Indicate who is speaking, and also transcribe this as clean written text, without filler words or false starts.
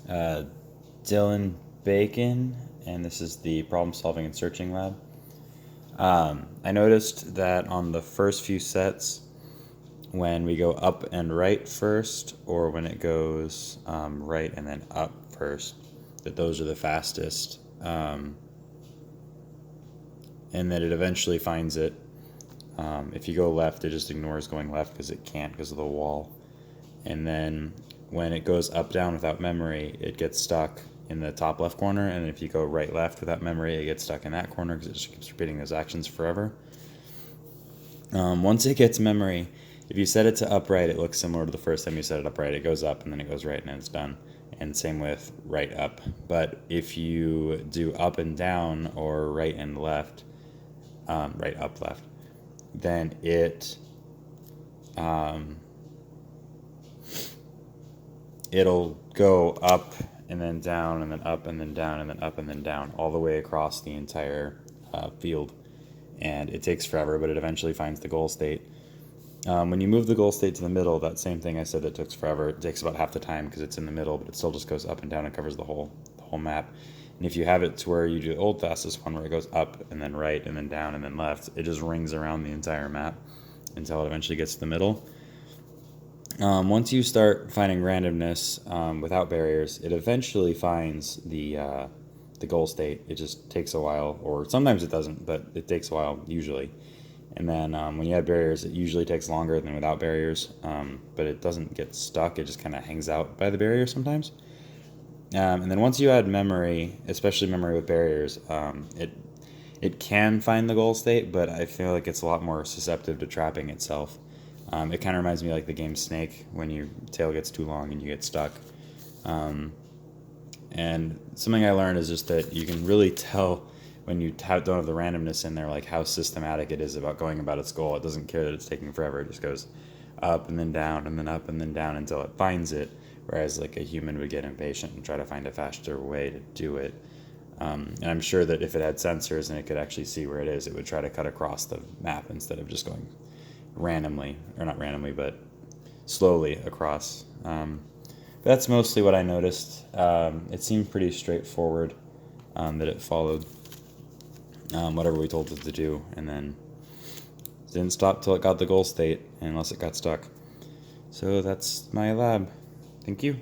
Speaker 1: Uh, Dylan Bacon, and this is the Problem Solving and Searching Lab. I noticed that on the first few sets, when we go up and right first, or when it goes right and then up first, that those are the fastest. And that it eventually finds it. If you go left, it just ignores going left because it can't because of the wall. And then when it goes up down without memory, it gets stuck in the top left corner. And if you go right left without memory, it gets stuck in that corner because it just keeps repeating those actions forever. Once it gets memory, if you set it to upright, it looks similar to the first time you set it upright. It goes up and then it goes right and it's done. And same with right up. But if you do up and down or right and left, right up left, then it'll go up and then down and then up and then down and then up and then down all the way across the entire field. And it takes forever, but it eventually finds the goal state. When you move the goal state to the middle, that same thing I said that takes forever. It takes about half the time because it's in the middle, but it still just goes up and down and covers the whole map. And if you have it to where you do the old fastest one where it goes up and then right and then down and then left, it just rings around the entire map until it eventually gets to the middle. Once you start finding randomness without barriers, it eventually finds the goal state. It just takes a while, or sometimes it doesn't, but it takes a while usually. And then when you add barriers, it usually takes longer than without barriers, but it doesn't get stuck. It just kind of hangs out by the barrier sometimes. And then once you add memory, especially memory with barriers, it can find the goal state, but I feel like it's a lot more susceptible to trapping itself. It kind of reminds me like the game Snake, when your tail gets too long and you get stuck. And something I learned is just that you can really tell when you don't have the randomness in there, like how systematic it is about going about its goal. It doesn't care that it's taking forever. It just goes up and then down and then up and then down until it finds it. Whereas like a human would get impatient and try to find a faster way to do it. And I'm sure that if it had sensors and it could actually see where it is, it would try to cut across the map instead of just going randomly, or not randomly, but slowly across. That's mostly what I noticed. It seemed pretty straightforward that it followed whatever we told it to do, and then didn't stop till it got the goal state, unless it got stuck. So that's my lab. Thank you.